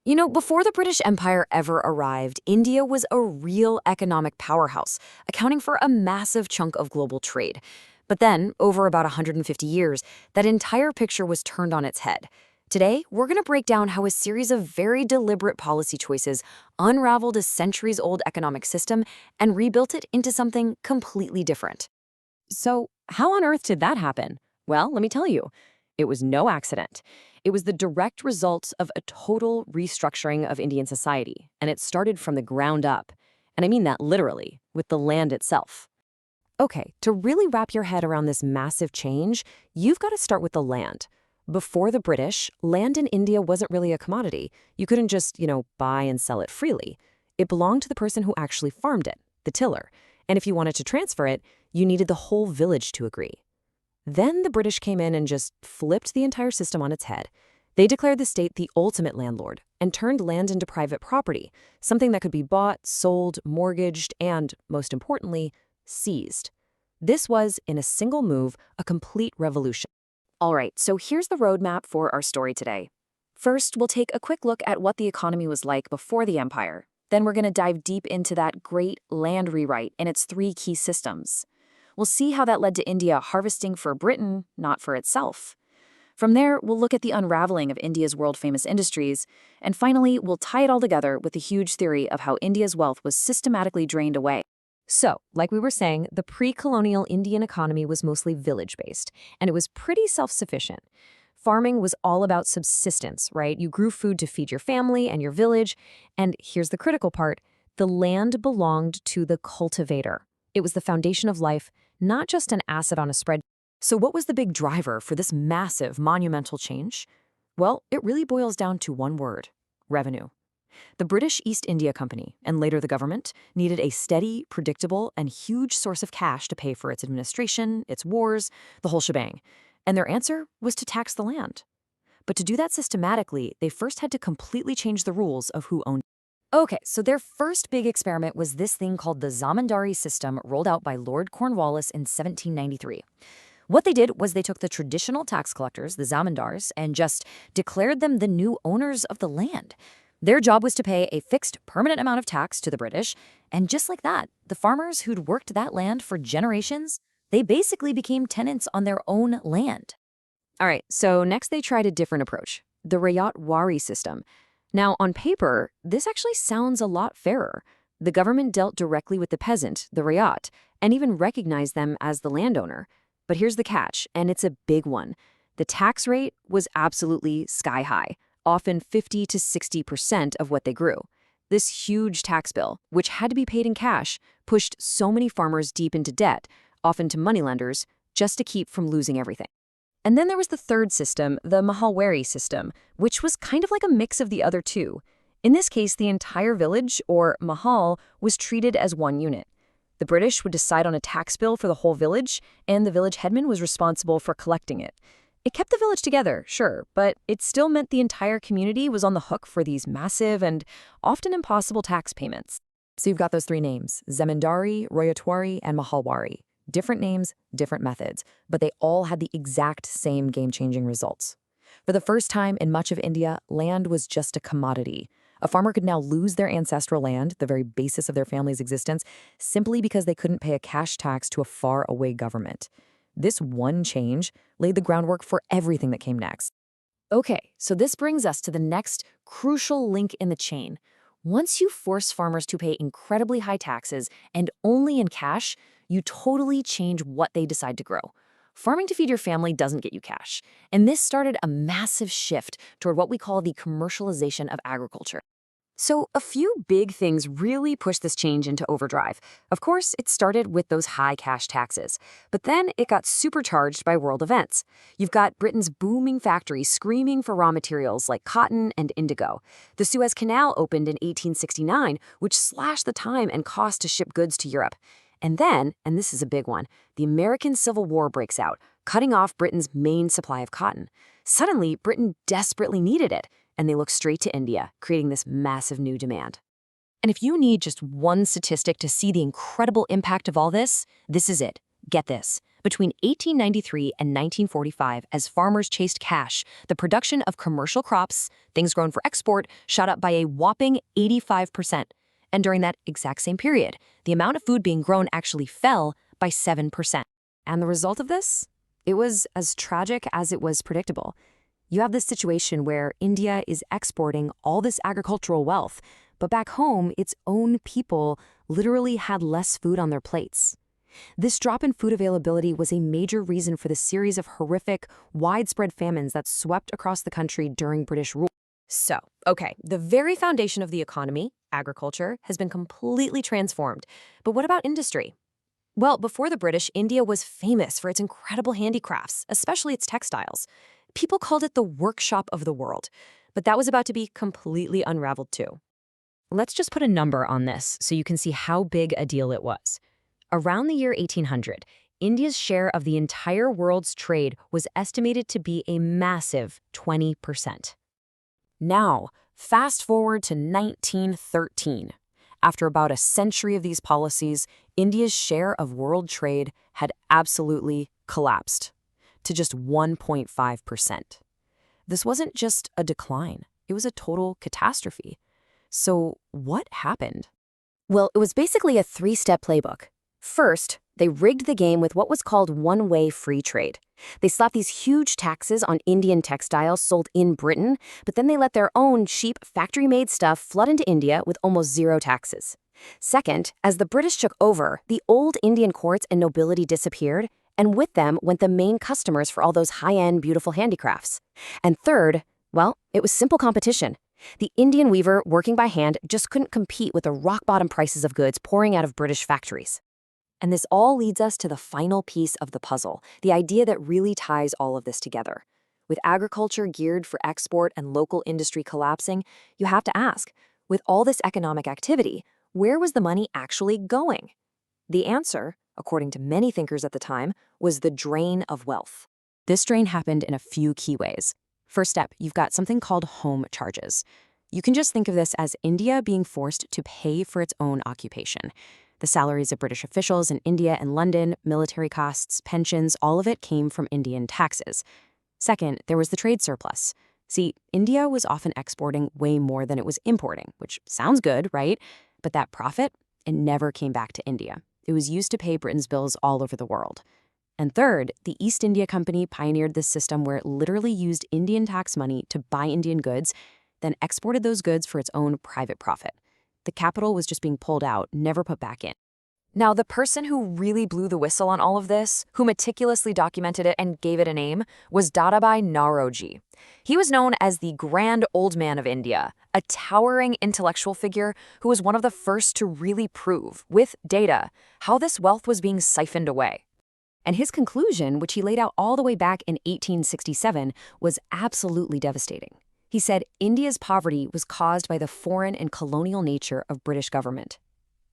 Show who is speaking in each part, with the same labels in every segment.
Speaker 1: Before the British Empire ever arrived, India was a real economic powerhouse, accounting for a massive chunk of global trade. But then, over about 150 years, that entire picture was turned on its head. Today, we're going to break down how a series of very deliberate policy choices unraveled a centuries-old economic system and rebuilt it into something completely different. So, how on earth did that happen? Well, let me tell you. It was no accident. It was the direct result of a total restructuring of Indian society, and it started from the ground up. And I mean that literally, with the land itself. Okay, to really wrap your head around this massive change, you've got to start with the land. Before the British, land in India wasn't really a commodity. You couldn't just, buy and sell it freely. It belonged to the person who actually farmed it, the tiller. And if you wanted to transfer it, you needed the whole village to agree. Then the British came in and just flipped the entire system on its head. They declared the state the ultimate landlord and turned land into private property, something that could be bought, sold, mortgaged, and, most importantly, seized. This was, in a single move, a complete revolution. All right, so here's the roadmap for our story today. First, we'll take a quick look at what the economy was like before the empire. Then we're going to dive deep into that great land rewrite and its three key systems. We'll see how that led to India harvesting for Britain, not for itself. From there, we'll look at the unraveling of India's world-famous industries, and finally, we'll tie it all together with the huge theory of how India's wealth was systematically drained away. So, like we were saying, the pre-colonial Indian economy was mostly village-based, and it was pretty self-sufficient. Farming was all about subsistence, right? You grew food to feed your family and your village, and here's the critical part, the land belonged to the cultivator. It was the foundation of life, not just an asset on a spreadsheet. So what was the big driver for this massive, monumental change? Well, it really boils down to one word: revenue. The British East India Company, and later the government, needed a steady, predictable, and huge source of cash to pay for its administration, its wars, the whole shebang. And their answer was to tax the land. But to do that systematically, they first had to completely change the rules of who owned. Okay, so their first big experiment was this thing called the zamindari system, rolled out by Lord Cornwallis in 1793. What they did was they took the traditional tax collectors, the zamindars, and just declared them the new owners of the land. Their job was to pay a fixed, permanent amount of tax to the British, and just like that, the farmers who'd worked that land for generations, they basically became tenants on their own land. All right, so next they tried a different approach, the Rayat Wari system. Now, on paper, this actually sounds a lot fairer. The government dealt directly with the peasant, the Rayat, and even recognized them as the landowner. But here's the catch, and it's a big one. The tax rate was absolutely sky high, often 50 to 60% of what they grew. This huge tax bill, which had to be paid in cash, pushed so many farmers deep into debt, often to moneylenders, just to keep from losing everything. And then there was the third system, the Mahalwari system, which was kind of like a mix of the other two. In this case, the entire village, or Mahal, was treated as one unit. The British would decide on a tax bill for the whole village, and the village headman was responsible for collecting it. It kept the village together, sure, but it still meant the entire community was on the hook for these massive and often impossible tax payments. So you've got those three names, Zamindari, Rayatwari, and Mahalwari. Different names, different methods, but they all had the exact same game-changing results. For the first time in much of India, land was just a commodity. A farmer could now lose their ancestral land, the very basis of their family's existence, simply because they couldn't pay a cash tax to a far-away government. This one change laid the groundwork for everything that came next. Okay, so this brings us to the next crucial link in the chain. Once you force farmers to pay incredibly high taxes, and only in cash, you totally change what they decide to grow. Farming to feed your family doesn't get you cash, and this started a massive shift toward what we call the commercialization of agriculture. So a few big things really pushed this change into overdrive. Of course, it started with those high cash taxes, but then it got supercharged by world events. You've got Britain's booming factories screaming for raw materials like cotton and indigo. The Suez Canal opened in 1869, which slashed the time and cost to ship goods to Europe. And then, and this is a big one, the American Civil War breaks out, cutting off Britain's main supply of cotton. Suddenly, Britain desperately needed it, and they looked straight to India, creating this massive new demand. And if you need just one statistic to see the incredible impact of all this, this is it. Get this. Between 1893 and 1945, as farmers chased cash, the production of commercial crops, things grown for export, shot up by a whopping 85%. And during that exact same period, the amount of food being grown actually fell by 7%. And the result of this? It was as tragic as it was predictable. You have this situation where India is exporting all this agricultural wealth, but back home, its own people literally had less food on their plates. This drop in food availability was a major reason for the series of horrific, widespread famines that swept across the country during British rule. So, okay, the very foundation of the economy, agriculture, has been completely transformed. But what about industry? Well, before the British, India was famous for its incredible handicrafts, especially its textiles. People called it the workshop of the world, but that was about to be completely unraveled too. Let's just put a number on this so you can see how big a deal it was. Around the year 1800, India's share of the entire world's trade was estimated to be a massive 20%. Now, fast forward to 1913. After about a century of these policies, India's share of world trade had absolutely collapsed to just 1.5%. This wasn't just a decline, it was a total catastrophe. So what happened? Well, it was basically a three-step playbook. First, they rigged the game with what was called one-way free trade. They slapped these huge taxes on Indian textiles sold in Britain, but then they let their own cheap factory-made stuff flood into India with almost zero taxes. Second, as the British took over, the old Indian courts and nobility disappeared, and with them went the main customers for all those high-end, beautiful handicrafts. And third, well, it was simple competition. The Indian weaver working by hand just couldn't compete with the rock-bottom prices of goods pouring out of British factories. And this all leads us to the final piece of the puzzle, the idea that really ties all of this together. With agriculture geared for export and local industry collapsing, you have to ask, with all this economic activity, where was the money actually going? The answer, according to many thinkers at the time, was the drain of wealth. This drain happened in a few key ways. First step, you've got something called home charges. You can just think of this as India being forced to pay for its own occupation. The salaries of British officials in India and London, military costs, pensions, all of it came from Indian taxes. Second, there was the trade surplus. See, India was often exporting way more than it was importing, which sounds good, right? But that profit, it never came back to India. It was used to pay Britain's bills all over the world. And third, the East India Company pioneered this system where it literally used Indian tax money to buy Indian goods, then exported those goods for its own private profit. The capital was just being pulled out, never put back in. Now, the person who really blew the whistle on all of this, who meticulously documented it and gave it a name, was Dadabhai Naoroji. He was known as the Grand Old Man of India, a towering intellectual figure who was one of the first to really prove, with data, how this wealth was being siphoned away. And his conclusion, which he laid out all the way back in 1867, was absolutely devastating. He said India's poverty was caused by the foreign and colonial nature of British government.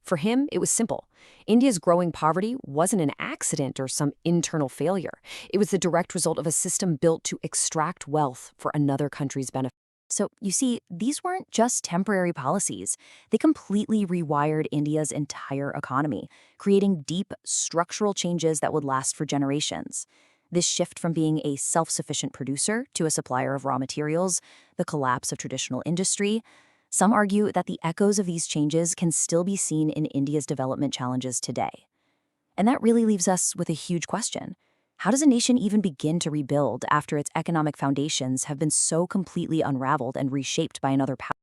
Speaker 1: For him, it was simple. India's growing poverty wasn't an accident or some internal failure. It was the direct result of a system built to extract wealth for another country's benefit. So, you see, these weren't just temporary policies. They completely rewired India's entire economy, creating deep structural changes that would last for generations. This shift from being a self-sufficient producer to a supplier of raw materials, the collapse of traditional industry. Some argue that the echoes of these changes can still be seen in India's development challenges today. And that really leaves us with a huge question. How does a nation even begin to rebuild after its economic foundations have been so completely unraveled and reshaped by another power?